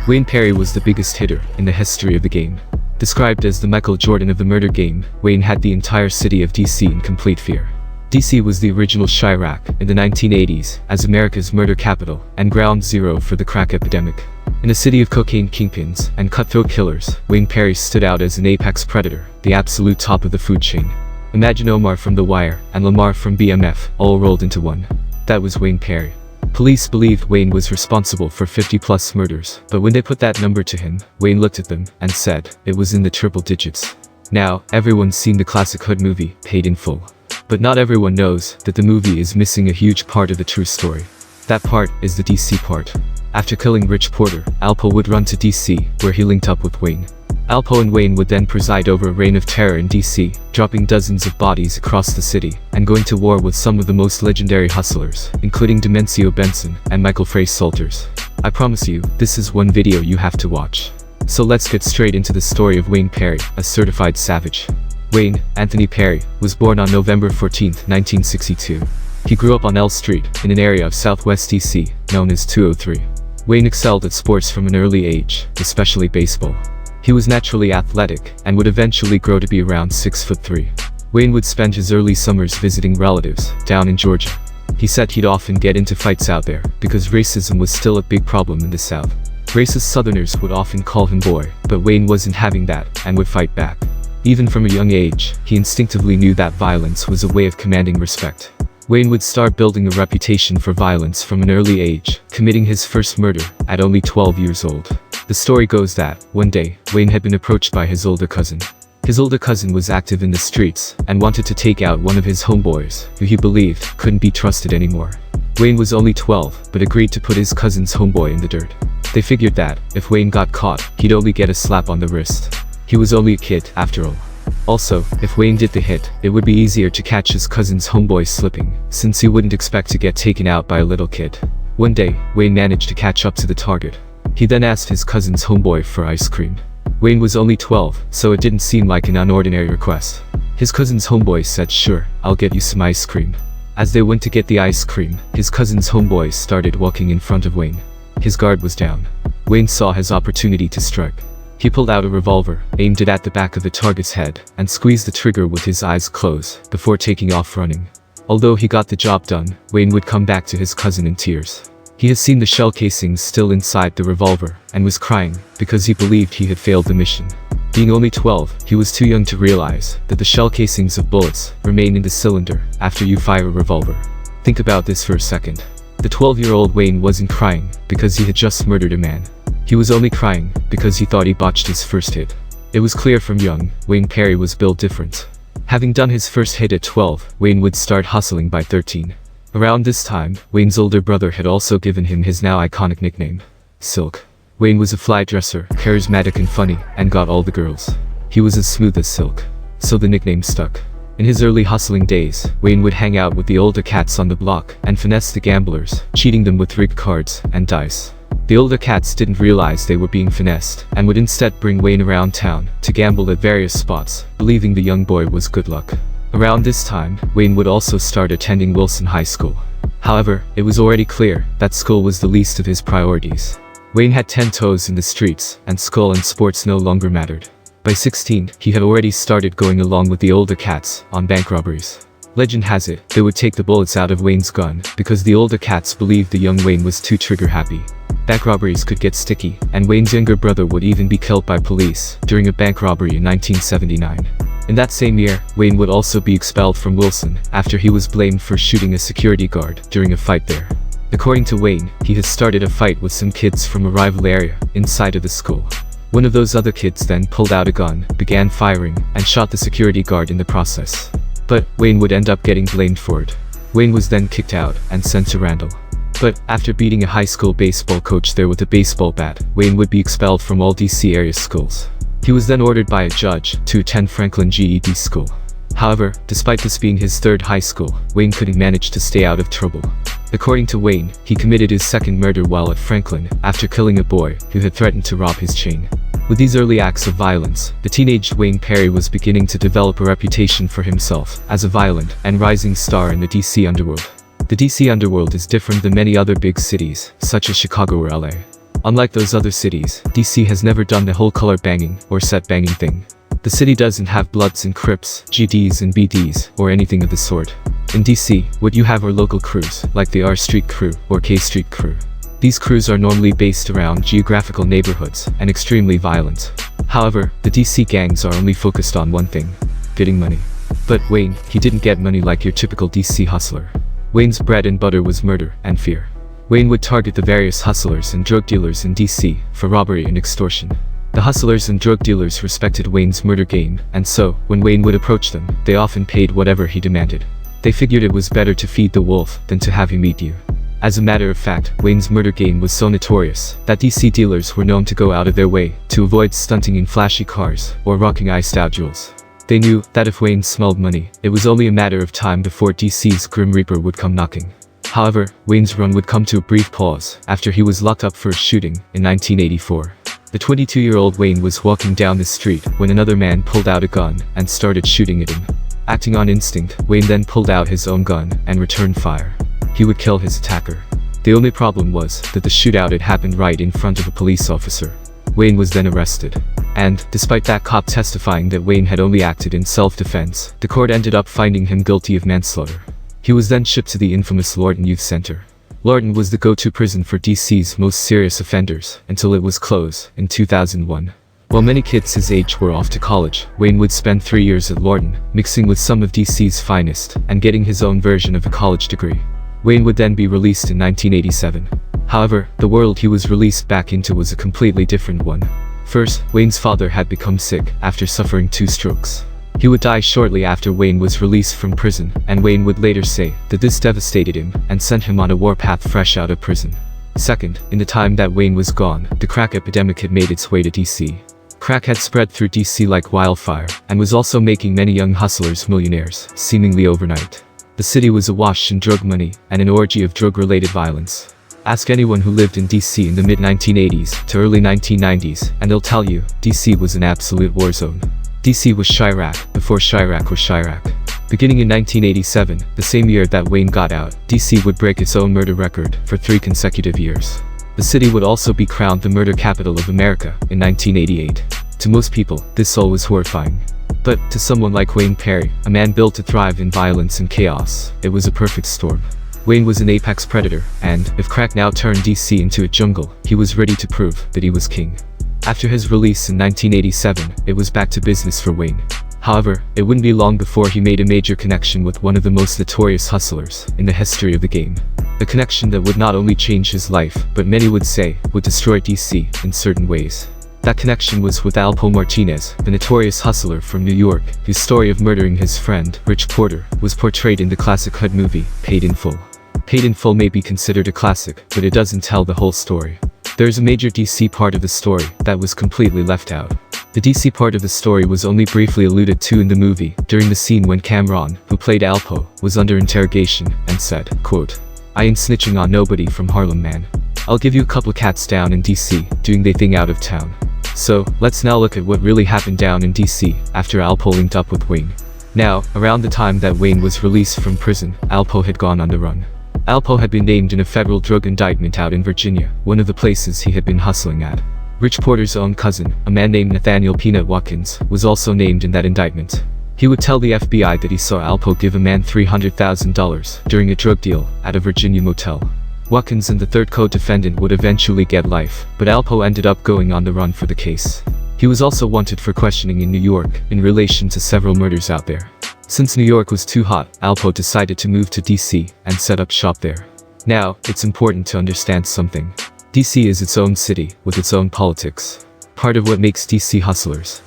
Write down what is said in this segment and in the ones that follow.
Wayne Perry was the biggest hitter in the history of the game. Described as the Michael Jordan of the murder game, Wayne had the entire city of DC in complete fear. DC was the original Chirac in the 1980s as America's murder capital and ground zero for the crack epidemic. In a city of cocaine kingpins and cutthroat killers, Wayne Perry stood out as an apex predator, the absolute top of the food chain. Imagine Omar from The Wire and Lamar from BMF all rolled into one. That was Wayne Perry. Police believed Wayne was responsible for 50+ murders, but when they put that number to him, Wayne looked at them and said it was in the triple digits. Now, everyone's seen the classic Hood movie, Paid in Full. But not everyone knows that the movie is missing a huge part of the true story. That part is the DC part. After killing Rich Porter, Alpo would run to DC, where he linked up with Wayne. Alpo and Wayne would then preside over a reign of terror in DC, dropping dozens of bodies across the city, and going to war with some of the most legendary hustlers, including Demencio Benson and Michael Frey Salters. I promise you, this is one video you have to watch. So let's get straight into the story of Wayne Perry, a certified savage. Wayne Anthony Perry was born on November 14, 1962. He grew up on L Street, in an area of southwest DC, known as 203. Wayne excelled at sports from an early age, especially baseball. He was naturally athletic, and would eventually grow to be around 6'3". Wayne would spend his early summers visiting relatives, down in Georgia. He said he'd often get into fights out there, because racism was still a big problem in the South. Racist Southerners would often call him boy, but Wayne wasn't having that, and would fight back. Even from a young age, he instinctively knew that violence was a way of commanding respect. Wayne would start building a reputation for violence from an early age, committing his first murder at only 12 years old. The story goes that, one day, Wayne had been approached by his older cousin. His older cousin was active in the streets, and wanted to take out one of his homeboys, who he believed couldn't be trusted anymore. Wayne was only 12, but agreed to put his cousin's homeboy in the dirt. They figured that, if Wayne got caught, he'd only get a slap on the wrist. He was only a kid, after all. Also, if Wayne did the hit, it would be easier to catch his cousin's homeboy slipping, since he wouldn't expect to get taken out by a little kid. One day, Wayne managed to catch up to the target. He then asked his cousin's homeboy for ice cream. Wayne was only 12, so it didn't seem like an unordinary request. His cousin's homeboy said, "Sure, I'll get you some ice cream." As they went to get the ice cream, his cousin's homeboy started walking in front of Wayne. His guard was down. Wayne saw his opportunity to strike. He pulled out a revolver, aimed it at the back of the target's head, and squeezed the trigger with his eyes closed, before taking off running. Although he got the job done, Wayne would come back to his cousin in tears. He had seen the shell casings still inside the revolver, and was crying, because he believed he had failed the mission. Being only 12, he was too young to realize that the shell casings of bullets remain in the cylinder after you fire a revolver. Think about this for a second. The 12-year-old Wayne wasn't crying because he had just murdered a man. He was only crying because he thought he botched his first hit. It was clear from young, Wayne Perry was built different. Having done his first hit at 12, Wayne would start hustling by 13. Around this time, Wayne's older brother had also given him his now iconic nickname, Silk. Wayne was a fly dresser, charismatic and funny, and got all the girls. He was as smooth as silk. So the nickname stuck. In his early hustling days, Wayne would hang out with the older cats on the block and finesse the gamblers, cheating them with rigged cards and dice. The older cats didn't realize they were being finessed, and would instead bring Wayne around town to gamble at various spots, believing the young boy was good luck. Around this time, Wayne would also start attending Wilson High School. However, it was already clear that school was the least of his priorities. Wayne had 10 toes in the streets, and school and sports no longer mattered. By 16, he had already started going along with the older cats on bank robberies. Legend has it, they would take the bullets out of Wayne's gun, because the older cats believed the young Wayne was too trigger-happy. Bank robberies could get sticky, and Wayne's younger brother would even be killed by police during a bank robbery in 1979. In that same year, Wayne would also be expelled from Wilson after he was blamed for shooting a security guard during a fight there. According to Wayne, he had started a fight with some kids from a rival area inside of the school. One of those other kids then pulled out a gun, began firing, and shot the security guard in the process. But Wayne would end up getting blamed for it. Wayne was then kicked out and sent to Randall. But after beating a high school baseball coach there with a baseball bat, Wayne would be expelled from all DC area schools. He was then ordered by a judge to attend Franklin GED school. However, despite this being his third high school, Wayne couldn't manage to stay out of trouble. According to Wayne, he committed his second murder while at Franklin after killing a boy who had threatened to rob his chain. With these early acts of violence, the teenage Wayne Perry was beginning to develop a reputation for himself as a violent and rising star in the DC Underworld. The DC Underworld is different than many other big cities, such as Chicago or LA. Unlike those other cities, DC has never done the whole color banging or set banging thing. The city doesn't have Bloods and Crips, GDs and BDs, or anything of the sort. In DC, what you have are local crews, like the R Street crew or K Street crew. These crews are normally based around geographical neighborhoods and extremely violent. However, the DC gangs are only focused on one thing: getting money. But Wayne, he didn't get money like your typical DC hustler. Wayne's bread and butter was murder and fear. Wayne would target the various hustlers and drug dealers in DC for robbery and extortion. The hustlers and drug dealers respected Wayne's murder game, and so, when Wayne would approach them, they often paid whatever he demanded. They figured it was better to feed the wolf than to have him eat you. As a matter of fact, Wayne's murder game was so notorious that DC dealers were known to go out of their way to avoid stunting in flashy cars or rocking iced-out jewels. They knew that if Wayne smelled money, it was only a matter of time before DC's Grim Reaper would come knocking. However, Wayne's run would come to a brief pause after he was locked up for a shooting in 1984. The 22-year-old Wayne was walking down the street when another man pulled out a gun and started shooting at him. Acting on instinct, Wayne then pulled out his own gun and returned fire. He would kill his attacker. The only problem was that the shootout had happened right in front of a police officer. Wayne was then arrested. And, despite that cop testifying that Wayne had only acted in self-defense, the court ended up finding him guilty of manslaughter. He was then shipped to the infamous Lorton Youth Center. Lorton was the go-to prison for DC's most serious offenders until it was closed in 2001. While many kids his age were off to college, Wayne would spend 3 years at Lorton, mixing with some of DC's finest and getting his own version of a college degree. Wayne would then be released in 1987. However, the world he was released back into was a completely different one. First, Wayne's father had become sick after suffering 2 strokes. He would die shortly after Wayne was released from prison, and Wayne would later say that this devastated him and sent him on a warpath fresh out of prison. Second, in the time that Wayne was gone, the crack epidemic had made its way to DC. Crack had spread through DC like wildfire, and was also making many young hustlers millionaires, seemingly overnight. The city was awash in drug money and an orgy of drug-related violence. Ask anyone who lived in DC in the mid-1980s to early 1990s, and they'll tell you, DC was an absolute war zone. DC was Chirac before Chirac was Chirac. Beginning in 1987, the same year that Wayne got out, DC would break its own murder record for 3 consecutive years. The city would also be crowned the murder capital of America in 1988. To most people, this all was horrifying. But, to someone like Wayne Perry, a man built to thrive in violence and chaos, it was a perfect storm. Wayne was an apex predator, and, if crack now turned DC into a jungle, he was ready to prove that he was king. After his release in 1987, it was back to business for Wayne. However, it wouldn't be long before he made a major connection with one of the most notorious hustlers in the history of the game. A connection that would not only change his life, but many would say, would destroy DC in certain ways. That connection was with Alpo Martinez, the notorious hustler from New York, whose story of murdering his friend, Rich Porter, was portrayed in the classic Hood movie, Paid in Full. Paid in Full may be considered a classic, but it doesn't tell the whole story. There is a major DC part of the story that was completely left out. The DC part of the story was only briefly alluded to in the movie, during the scene when Cameron, who played Alpo, was under interrogation, and said, quote, "I ain't snitching on nobody from Harlem, man. I'll give you a couple cats down in DC, doing they thing out of town." So, let's now look at what really happened down in DC, after Alpo linked up with Wayne. Now, around the time that Wayne was released from prison, Alpo had gone on the run. Alpo had been named in a federal drug indictment out in Virginia, one of the places he had been hustling at. Rich Porter's own cousin, a man named Nathaniel Peanut Watkins, was also named in that indictment. He would tell the FBI that he saw Alpo give a man $300,000 during a drug deal at a Virginia motel. Watkins and the third co-defendant would eventually get life, but Alpo ended up going on the run for the case. He was also wanted for questioning in New York, in relation to several murders out there. Since New York was too hot, Alpo decided to move to DC and set up shop there. Now, it's important to understand something. DC is its own city, with its own politics. Part of what makes DC hustlers,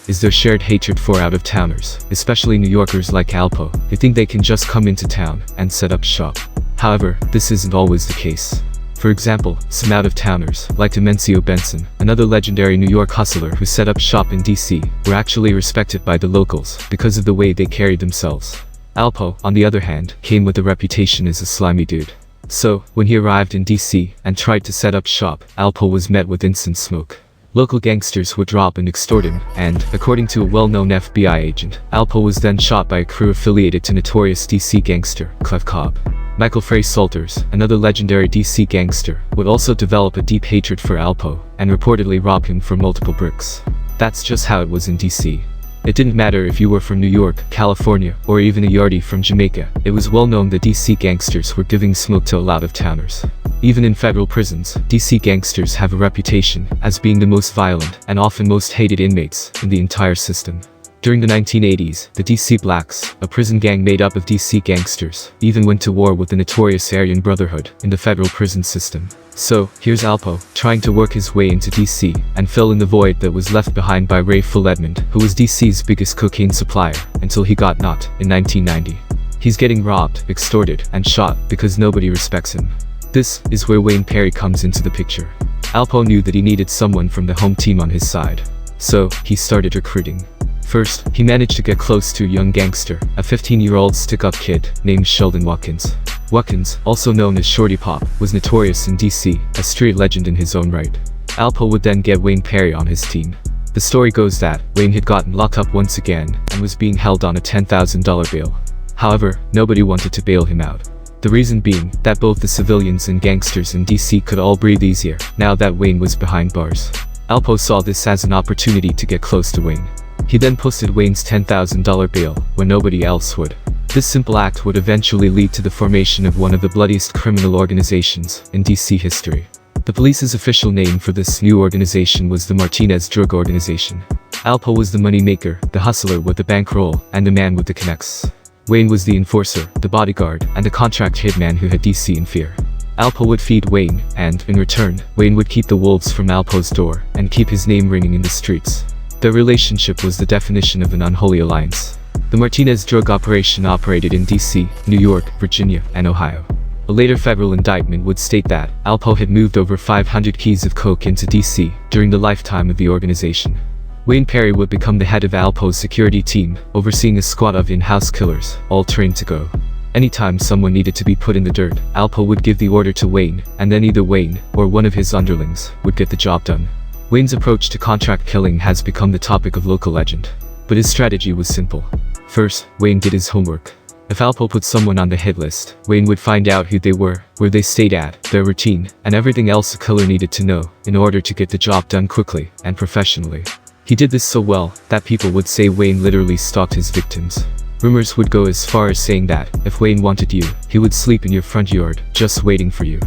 is their shared hatred for out-of-towners, especially New Yorkers like Alpo, who think they can just come into town and set up shop. However, this isn't always the case. For example, some out-of-towners, like Demencio Benson, another legendary New York hustler who set up shop in DC, were actually respected by the locals because of the way they carried themselves. Alpo, on the other hand, came with a reputation as a slimy dude. So, when he arrived in DC and tried to set up shop, Alpo was met with instant smoke. Local gangsters would rob and extort him, and, according to a well-known FBI agent, Alpo was then shot by a crew affiliated to notorious DC gangster, Clef Cobb. Michael Frey Salters, another legendary DC gangster, would also develop a deep hatred for Alpo, and reportedly rob him for multiple bricks. That's just how it was in DC. It didn't matter if you were from New York, California, or even a yardie from Jamaica, it was well known that DC gangsters were giving smoke to a lot of towners. Even in federal prisons, DC gangsters have a reputation as being the most violent and often most hated inmates in the entire system. During the 1980s, the DC Blacks, a prison gang made up of DC gangsters, even went to war with the notorious Aryan Brotherhood in the federal prison system. So, here's Alpo, trying to work his way into DC, and fill in the void that was left behind by Ray Full Edmond, who was DC's biggest cocaine supplier, until he got knocked in 1990. He's getting robbed, extorted, and shot because nobody respects him. This is where Wayne Perry comes into the picture. Alpo knew that he needed someone from the home team on his side. So, he started recruiting. First, he managed to get close to a young gangster, a 15-year-old stick-up kid named Sheldon Watkins. Watkins, also known as Shorty Pop, was notorious in DC, a street legend in his own right. Alpo would then get Wayne Perry on his team. The story goes that Wayne had gotten locked up once again and was being held on a $10,000 bail. However, nobody wanted to bail him out. The reason being that both the civilians and gangsters in DC could all breathe easier now that Wayne was behind bars. Alpo saw this as an opportunity to get close to Wayne. He then posted Wayne's $10,000 bail when nobody else would. This simple act would eventually lead to the formation of one of the bloodiest criminal organizations in DC history. The police's official name for this new organization was the Martinez Drug Organization. Alpo was the moneymaker, the hustler with the bankroll, and the man with the connects. Wayne was the enforcer, the bodyguard, and the contract hitman who had DC in fear. Alpo would feed Wayne, and, in return, Wayne would keep the wolves from Alpo's door, and keep his name ringing in the streets. Their relationship was the definition of an unholy alliance. The Martinez drug operation operated in DC, New York, Virginia, and Ohio. A later federal indictment would state that Alpo had moved over 500 keys of coke into DC during the lifetime of the organization. Wayne Perry would become the head of Alpo's security team, overseeing a squad of in-house killers, all trained to go. Anytime someone needed to be put in the dirt, Alpo would give the order to Wayne, and then either Wayne or one of his underlings would get the job done. Wayne's approach to contract killing has become the topic of local legend. But his strategy was simple. First, Wayne did his homework. If Alpo put someone on the hit list, Wayne would find out who they were, where they stayed at, their routine, and everything else a killer needed to know in order to get the job done quickly and professionally. He did this so well that people would say Wayne literally stalked his victims. Rumors would go as far as saying that, if Wayne wanted you, he would sleep in your front yard, just waiting for you.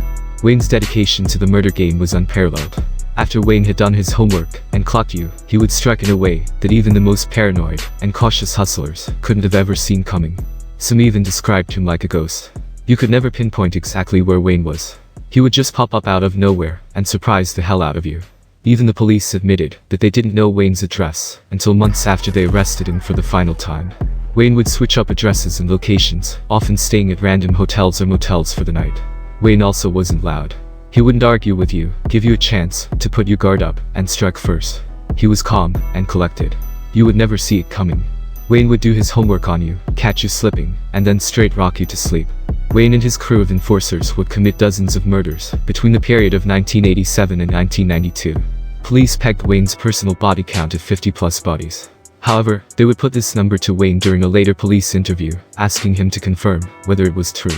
Wayne's dedication to the murder game was unparalleled. After Wayne had done his homework and clocked you, he would strike in a way that even the most paranoid and cautious hustlers couldn't have ever seen coming. Some even described him like a ghost. You could never pinpoint exactly where Wayne was. He would just pop up out of nowhere and surprise the hell out of you. Even the police admitted that they didn't know Wayne's address until months after they arrested him for the final time. Wayne would switch up addresses and locations, often staying at random hotels or motels for the night. Wayne also wasn't loud. He wouldn't argue with you, give you a chance to put your guard up and strike first. He was calm and collected. You would never see it coming. Wayne would do his homework on you, catch you slipping, and then straight rock you to sleep. Wayne and his crew of enforcers would commit dozens of murders between the period of 1987 and 1992. Police pegged Wayne's personal body count at 50+ bodies. However, they would put this number to Wayne during a later police interview, asking him to confirm whether it was true.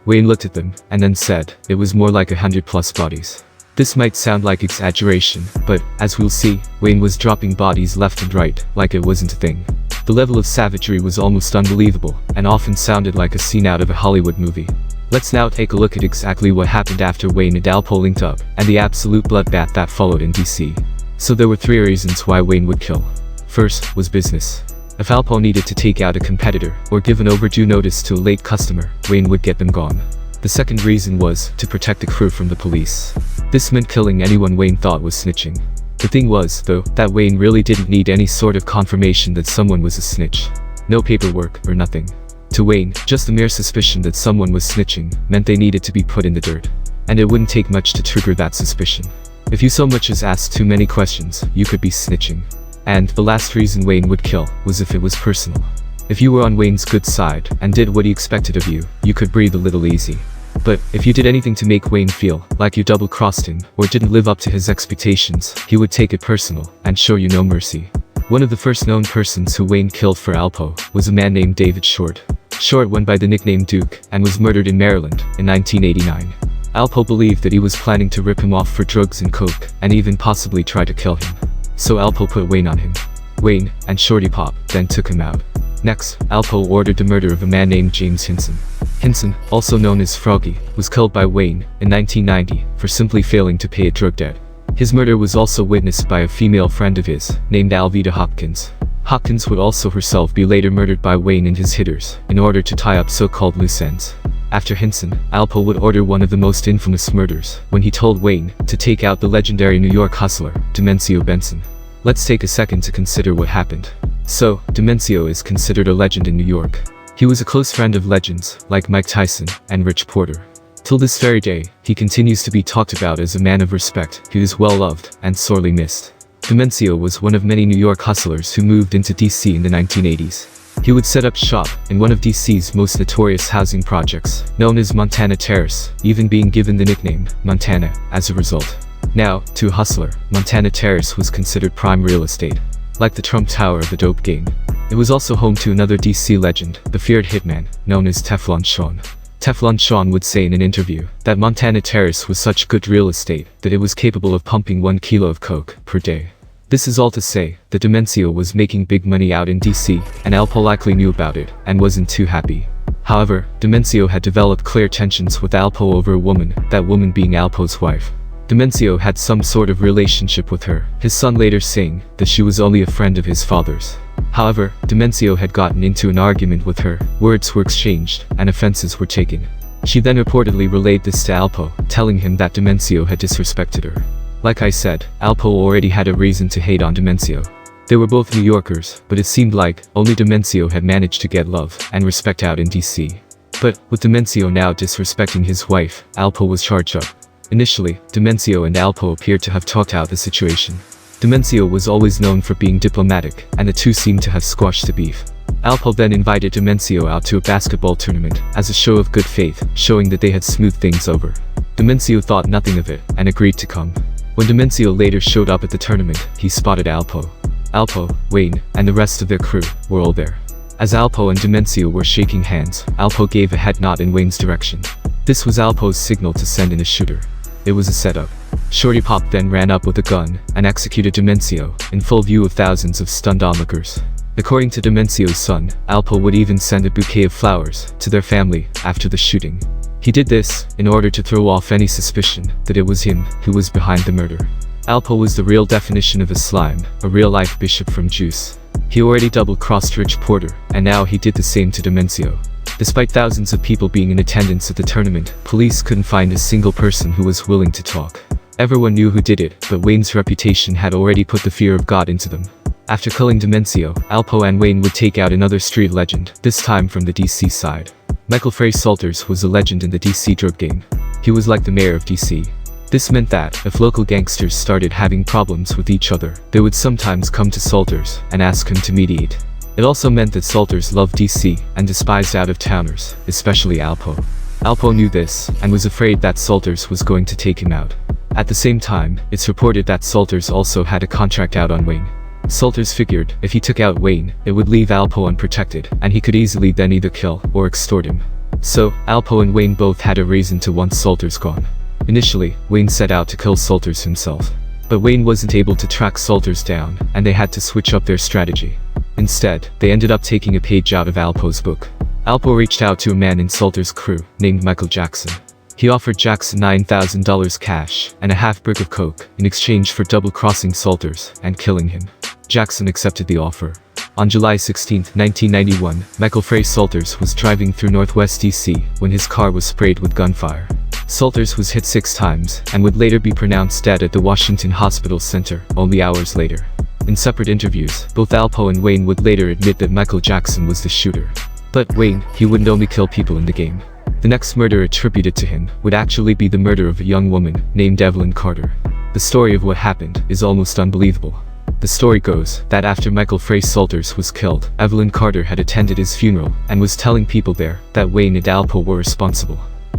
Wayne looked at them, and then said, it was more like 100+ bodies. This might sound like exaggeration, but, as we'll see, Wayne was dropping bodies left and right, like it wasn't a thing. The level of savagery was almost unbelievable, and often sounded like a scene out of a Hollywood movie. Let's now take a look at exactly what happened after Wayne and Alpo linked up, and the absolute bloodbath that followed in DC. So there were 3 reasons why Wayne would kill. First, was business. If Alpo needed to take out a competitor, or give an overdue notice to a late customer, Wayne would get them gone. The second reason was to protect the crew from the police. This meant killing anyone Wayne thought was snitching. The thing was, though, that Wayne really didn't need any sort of confirmation that someone was a snitch. No paperwork, or nothing. To Wayne, just the mere suspicion that someone was snitching meant they needed to be put in the dirt. And it wouldn't take much to trigger that suspicion. If you so much as asked too many questions, you could be snitching. And the last reason Wayne would kill was if it was personal. If you were on Wayne's good side and did what he expected of you, you could breathe a little easy. But if you did anything to make Wayne feel like you double-crossed him or didn't live up to his expectations, he would take it personal and show you no mercy. One of the first known persons who Wayne killed for Alpo was a man named David Short. Short went by the nickname Duke and was murdered in Maryland in 1989. Alpo believed that he was planning to rip him off for drugs and coke, and even possibly try to kill him. So Alpo put Wayne on him. Wayne and Shorty Pop then took him out. Next, Alpo ordered the murder of a man named James Hinson. Hinson, also known as Froggy, was killed by Wayne in 1990 for simply failing to pay a drug debt. His murder was also witnessed by a female friend of his, named Alveda Hopkins. Hopkins would also herself be later murdered by Wayne and his hitters, in order to tie up so-called loose ends. After Hinson, Alpo would order one of the most infamous murders, when he told Wayne to take out the legendary New York hustler, Demencio Benson. Let's take a second to consider what happened. So, Demencio is considered a legend in New York. He was a close friend of legends, like Mike Tyson and Rich Porter. Till this very day, he continues to be talked about as a man of respect who is well loved and sorely missed. Demencio was one of many New York hustlers who moved into DC in the 1980s. He would set up shop in one of DC's most notorious housing projects, known as Montana Terrace, even being given the nickname Montana as a result. Now, to a hustler, Montana Terrace was considered prime real estate, like the Trump Tower of the dope game. It was also home to another DC legend, the feared hitman, known as Teflon Sean. Teflon Sean would say in an interview that Montana Terrace was such good real estate that it was capable of pumping 1 kilo of coke per day. This is all to say that Demencio was making big money out in DC, and Alpo likely knew about it and wasn't too happy. However, Demencio had developed clear tensions with Alpo over a woman, that woman being Alpo's wife. Demencio had some sort of relationship with her, his son later saying that she was only a friend of his father's. However, Demencio had gotten into an argument with her, words were exchanged, and offenses were taken. She then reportedly relayed this to Alpo, telling him that Demencio had disrespected her. Like I said, Alpo already had a reason to hate on Demencio. They were both New Yorkers, but it seemed like only Demencio had managed to get love and respect out in DC. But, with Demencio now disrespecting his wife, Alpo was charged up. Initially, Demencio and Alpo appeared to have talked out the situation. Demencio was always known for being diplomatic, and the two seemed to have squashed the beef. Alpo then invited Demencio out to a basketball tournament as a show of good faith, showing that they had smoothed things over. Demencio thought nothing of it, and agreed to come. When Demencio later showed up at the tournament, he spotted Alpo. Alpo, Wayne, and the rest of their crew were all there. As Alpo and Demencio were shaking hands, Alpo gave a head nod in Wayne's direction. This was Alpo's signal to send in a shooter. It was a setup. Shorty Pop then ran up with a gun and executed Demencio, in full view of thousands of stunned onlookers. According to Demencio's son, Alpo would even send a bouquet of flowers to their family after the shooting. He did this in order to throw off any suspicion that it was him who was behind the murder. Alpo was the real definition of a slime, a real-life bishop from Juice. He already double-crossed Rich Porter, and now he did the same to Demencio. Despite thousands of people being in attendance at the tournament, police couldn't find a single person who was willing to talk. Everyone knew who did it, but Wayne's reputation had already put the fear of God into them. After killing Demencio, Alpo and Wayne would take out another street legend, this time from the DC side. Michael Frey Salters was a legend in the DC drug game. He was like the mayor of DC. This meant that, if local gangsters started having problems with each other, they would sometimes come to Salters and ask him to mediate. It also meant that Salters loved DC and despised out-of-towners, especially Alpo. Alpo knew this, and was afraid that Salters was going to take him out. At the same time, it's reported that Salters also had a contract out on Wayne. Salters figured, if he took out Wayne, it would leave Alpo unprotected, and he could easily then either kill or extort him. So, Alpo and Wayne both had a reason to want Salters gone. Initially, Wayne set out to kill Salters himself. But Wayne wasn't able to track Salters down, and they had to switch up their strategy. Instead, they ended up taking a page out of Alpo's book. Alpo reached out to a man in Salters' crew, named Michael Jackson. He offered Jackson $9,000 cash, and a half-brick of coke, in exchange for double-crossing Salters, and killing him. Jackson accepted the offer. On July 16, 1991, Michael Frey Salters was driving through northwest DC, when his car was sprayed with gunfire. Salters was hit 6 times, and would later be pronounced dead at the Washington Hospital Center, only hours later. In separate interviews, both Alpo and Wayne would later admit that Michael Jackson was the shooter. But Wayne, he wouldn't only kill people in the game. The next murder attributed to him would actually be the murder of a young woman named Evelyn Carter. The story of what happened is almost unbelievable. The story goes that after Michael Frey Salters was killed, Evelyn Carter had attended his funeral and was telling people there that Wayne and Alpo were responsible.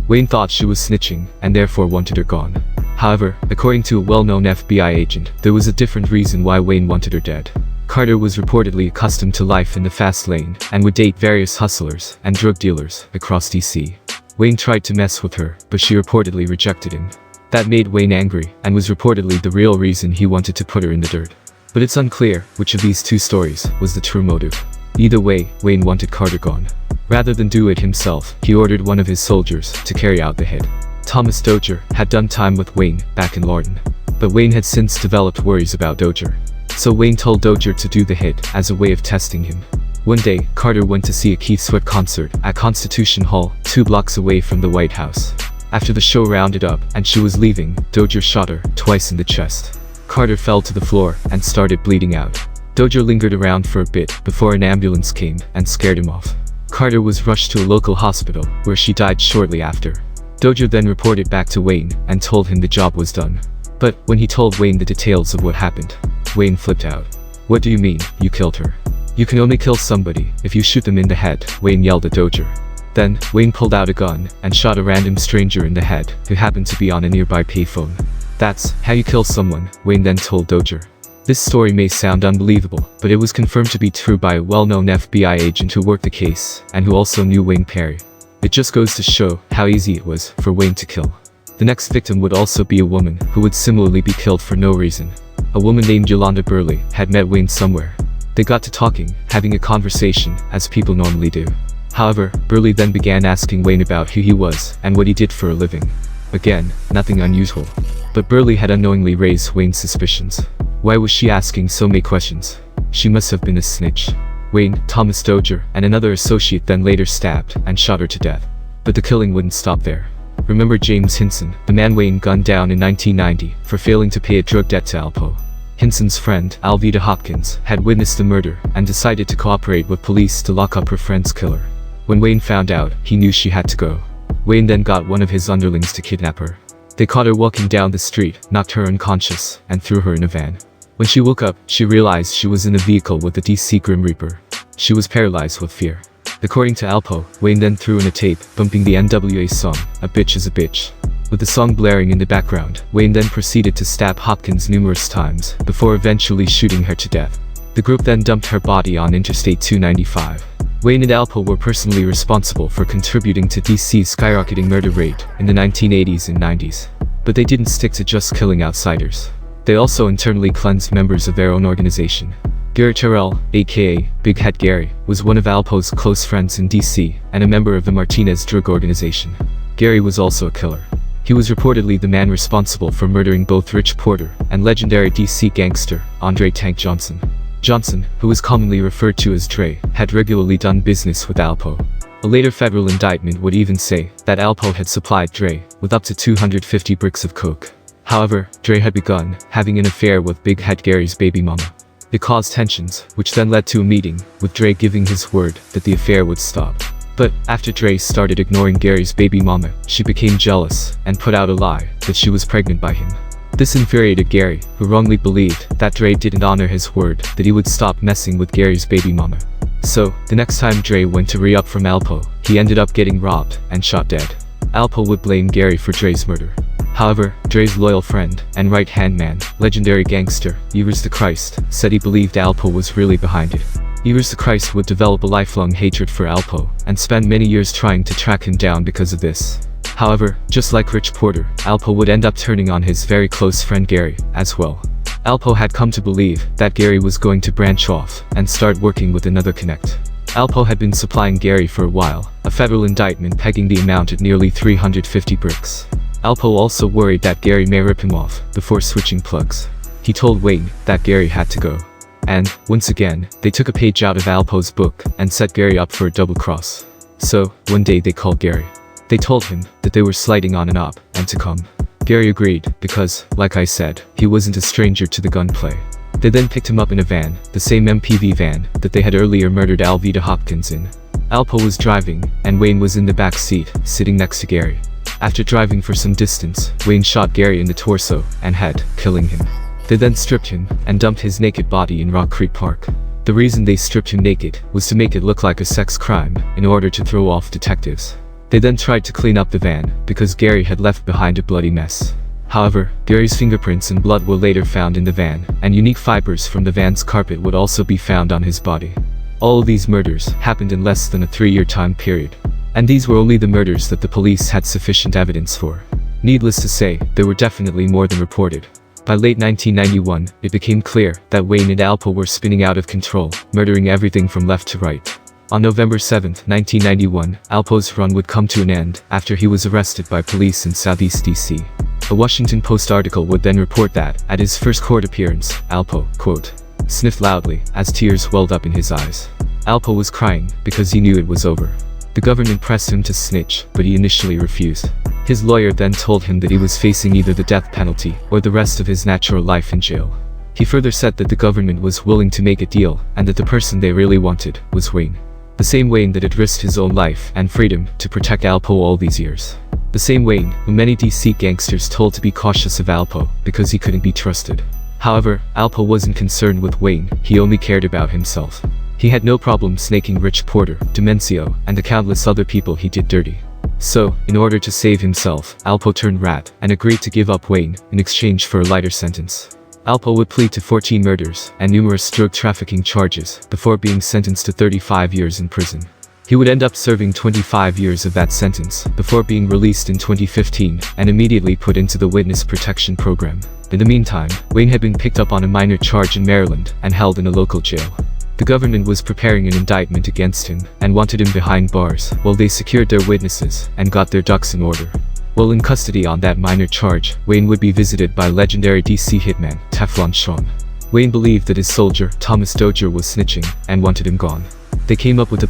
Wayne thought she was snitching and therefore wanted her gone. However, according to a well-known FBI agent, there was a different reason why Wayne wanted her dead. Carter was reportedly accustomed to life in the fast lane and would date various hustlers and drug dealers across DC. Wayne tried to mess with her, but she reportedly rejected him. That made Wayne angry and was reportedly the real reason he wanted to put her in the dirt. But it's unclear which of these two stories was the true motive. Either way, Wayne wanted Carter gone. Rather than do it himself, he ordered one of his soldiers to carry out the hit. Thomas Dozier had done time with Wayne back in Lorton. But Wayne had since developed worries about Dozier. So Wayne told Dozier to do the hit as a way of testing him. One day, Carter went to see a Keith Sweat concert at Constitution Hall, 2 blocks away from the White House. After the show rounded up and she was leaving, Dozier shot her twice in the chest. Carter fell to the floor and started bleeding out. Dozier lingered around for a bit before an ambulance came and scared him off. Carter was rushed to a local hospital where she died shortly after. Dozier then reported back to Wayne and told him the job was done. But when he told Wayne the details of what happened, Wayne flipped out. "What do you mean, you killed her? You can only kill somebody if you shoot them in the head," Wayne yelled at Dozier. Then, Wayne pulled out a gun and shot a random stranger in the head who happened to be on a nearby payphone. "That's how you kill someone," Wayne then told Dozier. This story may sound unbelievable, but it was confirmed to be true by a well-known FBI agent who worked the case and who also knew Wayne Perry. It just goes to show how easy it was for Wayne to kill. The next victim would also be a woman who would similarly be killed for no reason. A woman named Yolanda Burley had met Wayne somewhere. They got to talking, having a conversation, as people normally do. However, Burley then began asking Wayne about who he was and what he did for a living. Again, nothing unusual. But Burley had unknowingly raised Wayne's suspicions. Why was she asking so many questions? She must have been a snitch. Wayne, Thomas Dozier, and another associate then later stabbed and shot her to death. But the killing wouldn't stop there. Remember James Hinson, the man Wayne gunned down in 1990 for failing to pay a drug debt to Alpo. Hinson's friend, Alveda Hopkins, had witnessed the murder and decided to cooperate with police to lock up her friend's killer. When Wayne found out, he knew she had to go. Wayne then got one of his underlings to kidnap her. They caught her walking down the street, knocked her unconscious, and threw her in a van. When she woke up, she realized she was in a vehicle with the DC Grim Reaper. She was paralyzed with fear. According to Alpo, Wayne then threw in a tape, bumping the NWA song, "A Bitch is a Bitch." With the song blaring in the background, Wayne then proceeded to stab Hopkins numerous times, before eventually shooting her to death. The group then dumped her body on Interstate 295. Wayne and Alpo were personally responsible for contributing to DC's skyrocketing murder rate in the 1980s and 90s. But they didn't stick to just killing outsiders. They also internally cleansed members of their own organization. Gary Terrell, aka Big Head Gary, was one of Alpo's close friends in DC and a member of the Martinez drug organization. Gary was also a killer. He was reportedly the man responsible for murdering both Rich Porter and legendary DC gangster Andre Tank Johnson. Johnson, who was commonly referred to as Dre, had regularly done business with Alpo. A later federal indictment would even say that Alpo had supplied Dre with up to 250 bricks of coke. However, Dre had begun having an affair with Big Head Gary's baby mama. It caused tensions, which then led to a meeting, with Dre giving his word that the affair would stop. But after Dre started ignoring Gary's baby mama, she became jealous and put out a lie that she was pregnant by him. This infuriated Gary, who wrongly believed that Dre didn't honor his word that he would stop messing with Gary's baby mama. So, the next time Dre went to re-up from Alpo, he ended up getting robbed and shot dead. Alpo would blame Gary for Dre's murder. However, Dre's loyal friend and right-hand man, legendary gangster, Evers the Christ, said he believed Alpo was really behind it. Evers the Christ would develop a lifelong hatred for Alpo and spend many years trying to track him down because of this. However, just like Rich Porter, Alpo would end up turning on his very close friend Gary, as well. Alpo had come to believe that Gary was going to branch off and start working with another connect. Alpo had been supplying Gary for a while, a federal indictment pegging the amount at nearly 350 bricks. Alpo also worried that Gary may rip him off before switching plugs. He told Wayne that Gary had to go. And, once again, they took a page out of Alpo's book and set Gary up for a double cross. So, one day they called Gary. They told him that they were sliding on an op and to come. Gary agreed because, like I said, he wasn't a stranger to the gunplay. They then picked him up in a van, the same MPV van that they had earlier murdered Alveda Hopkins in. Alpo was driving, and Wayne was in the back seat, sitting next to Gary. After driving for some distance, Wayne shot Gary in the torso and head, killing him. They then stripped him and dumped his naked body in Rock Creek Park. The reason they stripped him naked was to make it look like a sex crime in order to throw off detectives. They then tried to clean up the van because Gary had left behind a bloody mess. However, Gary's fingerprints and blood were later found in the van, and unique fibers from the van's carpet would also be found on his body. All of these murders happened in less than a 3-year time period. And these were only the murders that the police had sufficient evidence for. Needless to say, there were definitely more than reported. By late 1991, it became clear that Wayne and Alpo were spinning out of control, murdering everything from left to right. On November 7, 1991, Alpo's run would come to an end after he was arrested by police in Southeast DC. A Washington Post article would then report that, at his first court appearance, Alpo, quote, sniffed loudly as tears welled up in his eyes. Alpo was crying because he knew it was over. The government pressed him to snitch, but he initially refused. His lawyer then told him that he was facing either the death penalty or the rest of his natural life in jail. He further said that the government was willing to make a deal and that the person they really wanted was Wayne. The same Wayne that had risked his own life and freedom to protect Alpo all these years. The same Wayne who many DC gangsters told to be cautious of Alpo because he couldn't be trusted. However, Alpo wasn't concerned with Wayne, he only cared about himself. He had no problem snaking Rich Porter, Demencio, and the countless other people he did dirty. So, in order to save himself, Alpo turned rat and agreed to give up Wayne in exchange for a lighter sentence. Alpo would plead to 14 murders and numerous drug trafficking charges before being sentenced to 35 years in prison. He would end up serving 25 years of that sentence before being released in 2015 and immediately put into the witness protection program. In the meantime, Wayne had been picked up on a minor charge in Maryland and held in a local jail. The government was preparing an indictment against him and wanted him behind bars while they secured their witnesses and got their ducks in order. While in custody on that minor charge, Wayne would be visited by legendary DC hitman, Teflon Sean. Wayne believed that his soldier, Thomas Dozier, was snitching and wanted him gone. They came up with a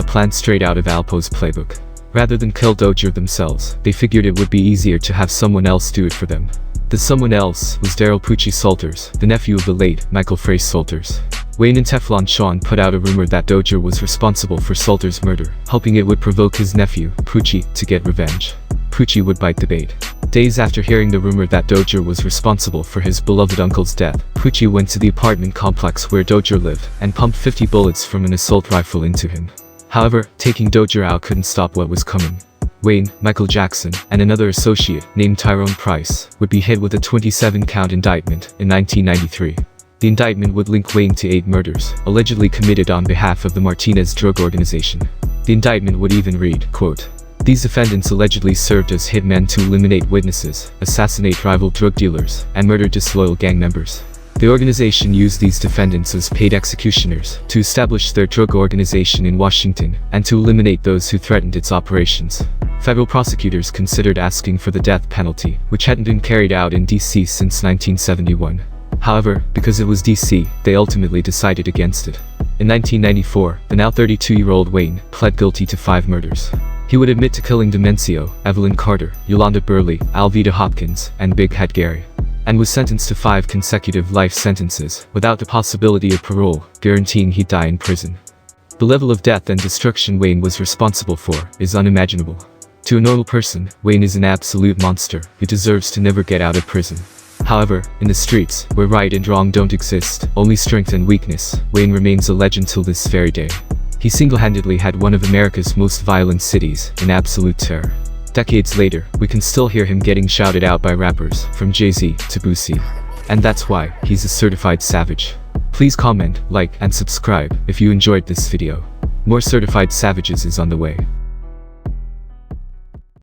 plan straight out of Alpo's playbook. Rather than kill Dozier themselves, they figured it would be easier to have someone else do it for them. The someone else was Daryl Pucci Salters, the nephew of the late Michael Frace Salters. Wayne and Teflon Sean put out a rumor that Dozier was responsible for Salters' murder, hoping it would provoke his nephew, Pucci, to get revenge. Pucci would bite the bait. Days after hearing the rumor that Dozier was responsible for his beloved uncle's death, Pucci went to the apartment complex where Dozier lived and pumped 50 bullets from an assault rifle into him. However, taking Dozier out couldn't stop what was coming. Wayne, Michael Jackson, and another associate, named Tyrone Price, would be hit with a 27-count indictment in 1993. The indictment would link Wayne to 8 murders, allegedly committed on behalf of the Martinez drug organization. The indictment would even read, quote, these defendants allegedly served as hitmen to eliminate witnesses, assassinate rival drug dealers, and murder disloyal gang members. The organization used these defendants as paid executioners to establish their drug organization in Washington and to eliminate those who threatened its operations. Federal prosecutors considered asking for the death penalty, which hadn't been carried out in DC since 1971. However, because it was DC, they ultimately decided against it. In 1994, the now 32-year-old Wayne pled guilty to 5 murders. He would admit to killing Demencio, Evelyn Carter, Yolanda Burley, Alveda Hopkins, and Big Head Gary, and was sentenced to 5 consecutive life sentences, without the possibility of parole, guaranteeing he'd die in prison. The level of death and destruction Wayne was responsible for is unimaginable. To a normal person, Wayne is an absolute monster who deserves to never get out of prison. However, in the streets, where right and wrong don't exist, only strength and weakness, Wayne remains a legend till this very day. He single-handedly had one of America's most violent cities in absolute terror. Decades later, we can still hear him getting shouted out by rappers, from Jay-Z to Boosie. And that's why he's a certified savage. Please comment, like, and subscribe if you enjoyed this video. More certified savages is on the way.